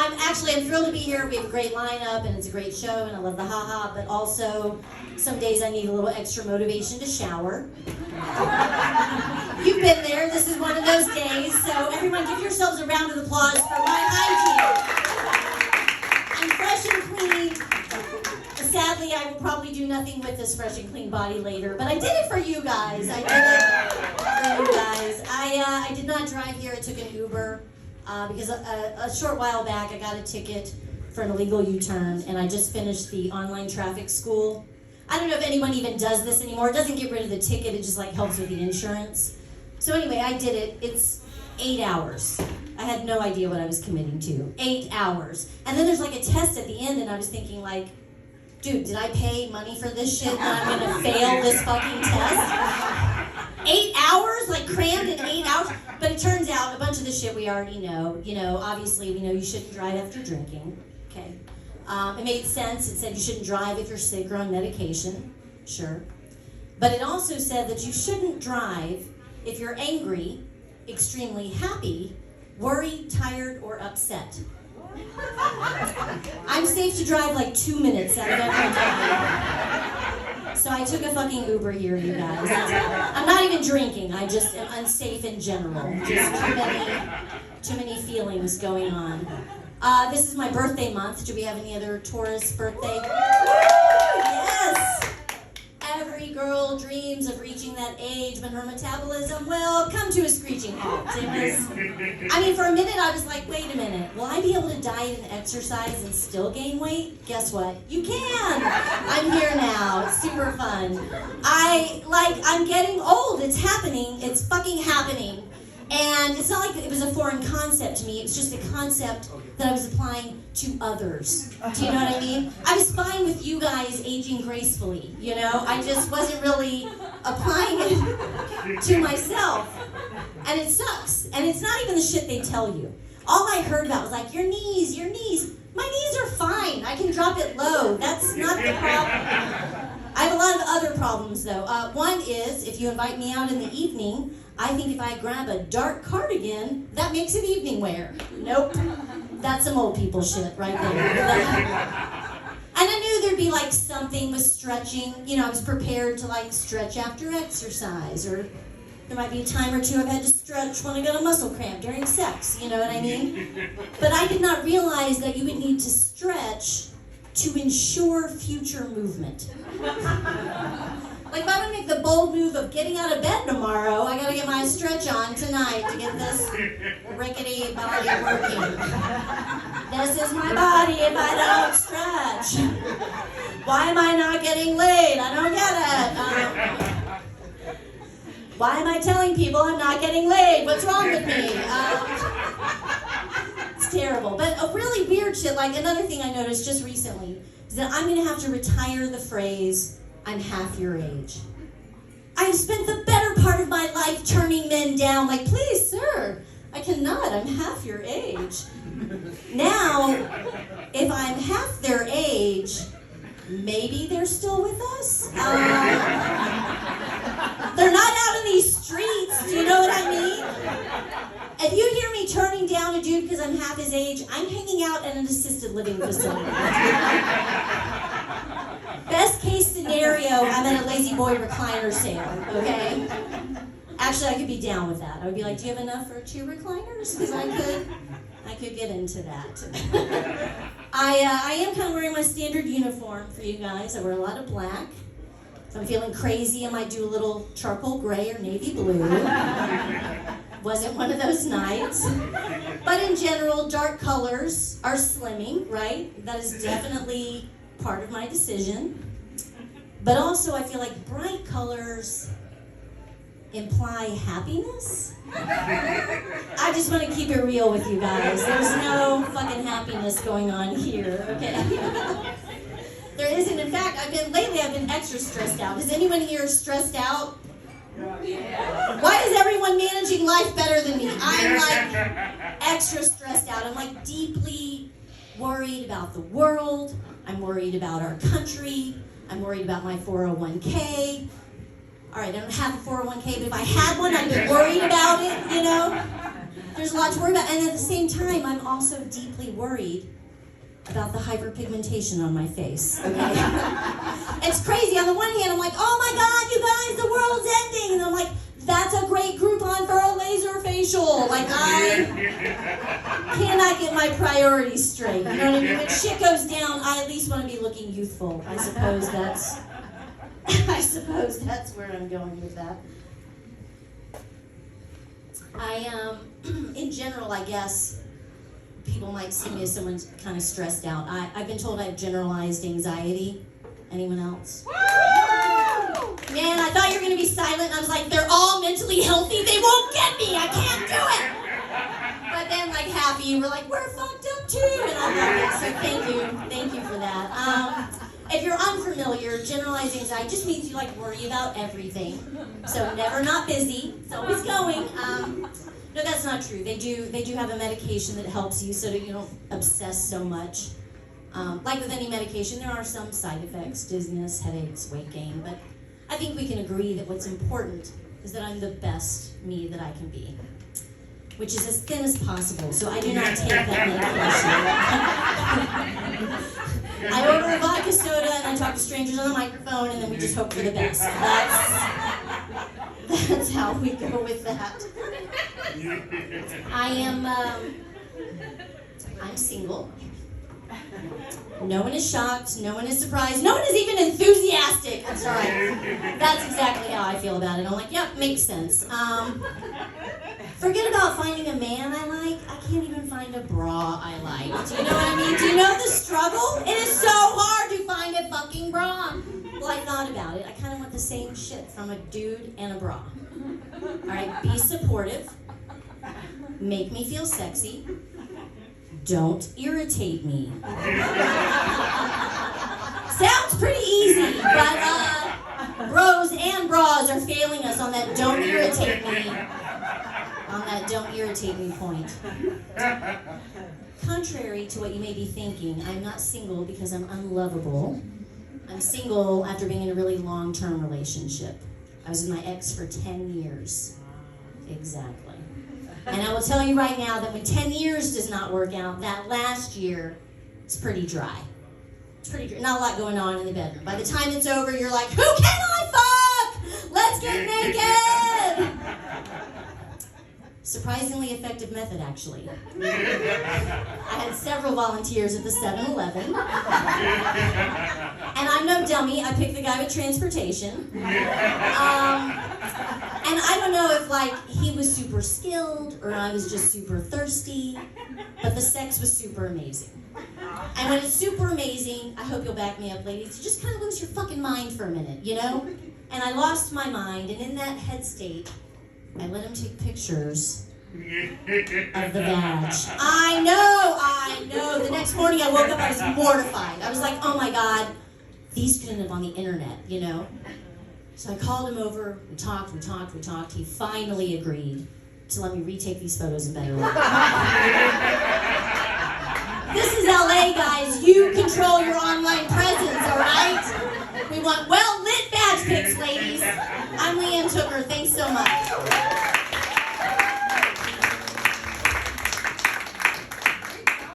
I'm thrilled to be here. We have a great lineup, and it's a great show, and I love the HaHA, but also some days I need a little extra motivation to shower. You've been there. This is one of those days. So everyone give yourselves a round of applause for my hygiene. I'm fresh and clean. Sadly, I will probably do nothing with this fresh and clean body later, but I did it for you guys. I did not drive here. I took an Uber because a short while back I got a ticket for an illegal U-turn, and I just finished the online traffic school. I don't know if anyone even does this anymore. It doesn't get rid of the ticket. It just like helps with the insurance. So anyway, I did it. It's 8 hours. I had no idea what I was committing to. 8 hours. And then there's like a test at the end, and I was thinking like, dude, did I pay money for this shit and I'm gonna fail this fucking test? 8 hours? Like crammed in 8 hours? But it turns out a bunch of the shit we already know. You know, obviously we know you shouldn't drive after drinking. Okay. It made sense. It said you shouldn't drive if you're sick or on medication. Sure. But it also said that you shouldn't drive if you're angry, extremely happy, worried, tired, or upset. I'm safe to drive like 2 minutes out of every day. So I took a fucking Uber here, you guys. I'm not even drinking. I just am unsafe in general. Just too many feelings going on. This is my birthday month. Do we have any other Taurus birthday? Yes! Every girl dreams of reaching that age when her metabolism will come to a screeching halt. For a minute I was like, wait a minute, will I be able to diet and exercise and still gain weight? Guess what? You can! I'm here now. It's super fun. I'm getting old. It's happening. It's fucking happening. And it's not like it was a foreign concept to me. It was just a concept that I was applying to others. Do you know what I mean? I was fine with you guys aging gracefully, you know? I just wasn't really applying it to myself. And it sucks. And it's not even the shit they tell you. All I heard about was like, your knees. My knees are fine. I can drop it low. That's not the problem. I have a lot of other problems, though. One is, if you invite me out in the evening, I think if I grab a dark cardigan, that makes it evening wear. Nope. That's some old people shit right there. And I knew there'd be like something with stretching. You know, I was prepared to like stretch after exercise, or there might be a time or two I've had to stretch when I got a muscle cramp during sex. You know what I mean? But I did not realize that you would need to stretch to ensure future movement. Like if I want to make the bold move of getting out of bed tomorrow, I gotta get my stretch on tonight to get this rickety body working. This is my body if I don't stretch. Why am I not getting laid? I don't get it. Why am I telling people I'm not getting laid? What's wrong with me? It's terrible. But a really weird shit, like another thing I noticed just recently, is that I'm gonna have to retire the phrase, I'm half your age. I've spent the better part of my life turning men down, like, please, sir, I cannot, I'm half your age. Now, if I'm half their age, maybe they're still with us? They're not out in these streets, do you know what I mean? If you hear me turning down a dude because I'm half his age, I'm hanging out at an assisted living facility. Best case scenario, I'm at a lazy boy recliner sale, okay? Actually, I could be down with that. I would be like, do you have enough for 2 recliners? Because I could get into that. I am kind of wearing my standard uniform for you guys. I wear a lot of black. If I'm feeling crazy, I might do a little charcoal gray or navy blue. Wasn't one of those nights. But in general, dark colors are slimming, right? That is definitely part of my decision. But also I feel like bright colors imply happiness. I just want to keep it real with you guys. There's no fucking happiness going on here, okay? There isn't. In fact, I've been extra stressed out. Is anyone here stressed out? Why is everyone managing life better than me? I'm like extra stressed out. I'm like deeply worried about the world. I'm worried about our country. I'm worried about my 401k. All right, I don't have a 401k, but if I had one, I'd be worried about it, you know? There's a lot to worry about. And at the same time, I'm also deeply worried about the hyperpigmentation on my face. Okay? It's crazy. On the one hand, I'm like, oh my God, you guys, the world's ending. And I'm like, that's a great Groupon for a laser facial. Like, I cannot get my priorities straight. You know what I mean? When shit goes down, I at least want to be looking youthful. I suppose that's where I'm going with that. In general, I guess, people might see me as someone kind of stressed out. I've been told I have generalized anxiety. Anyone else? Man, I thought you were going to be silent, and I was like, they're all mentally healthy. They won't get me. I can't do it. But then, like, half of you were like, we're fucked up too. And I love it. So thank you for that. If you're unfamiliar, generalized anxiety just means you, like, worry about everything. So never not busy. It's always going. No, that's not true. They do have a medication that helps you so that you don't obsess so much. Like with any medication, there are some side effects, dizziness, headaches, weight gain, but I think we can agree that what's important is that I'm the best me that I can be, which is as thin as possible, so I do not take that medication. I order a vodka soda and I talk to strangers on the microphone and then we just hope for the best. That's how we go with that. I'm single. No one is shocked, no one is surprised, no one is even enthusiastic. That's right. That's exactly how I feel about it. I'm like, yep, makes sense. Forget about finding a man I like. I can't even find a bra I like. Do you know what I mean? Do you know the struggle? It is so hard to find a fucking bra. Well, I thought about it. I kind of want the same shit from a dude and a bra. All right, be supportive. Make me feel sexy. Don't irritate me. Sounds pretty easy, but bros and bras are failing us on that don't irritate me point. Contrary to what you may be thinking, I'm not single because I'm unlovable. I'm single after being in a really long-term relationship. I was with my ex for 10 years. Exactly. And I will tell you right now that when 10 years does not work out, that last year, it's pretty dry. It's pretty dry. Not a lot going on in the bedroom. By the time it's over, you're like, who can I fuck? Let's get naked! Surprisingly effective method, actually. I had several volunteers at the 7-Eleven. And I'm no dummy. I picked the guy with transportation. And I don't know if, like, he was super skilled or I was just super thirsty, but the sex was super amazing. And when it's super amazing, I hope you'll back me up, ladies, you just kind of lose your fucking mind for a minute, you know? And I lost my mind, and in that head state, I let him take pictures of the vag. I know. The next morning I woke up, I was mortified. I was like, oh my God, these could end up on the internet, you know? So I called him over, we talked. He finally agreed to let me retake these photos in better light. This is LA, guys. You control your online presence, all right? We want well-lit badge pics, ladies. I'm Leanne Tooker. Thanks so much.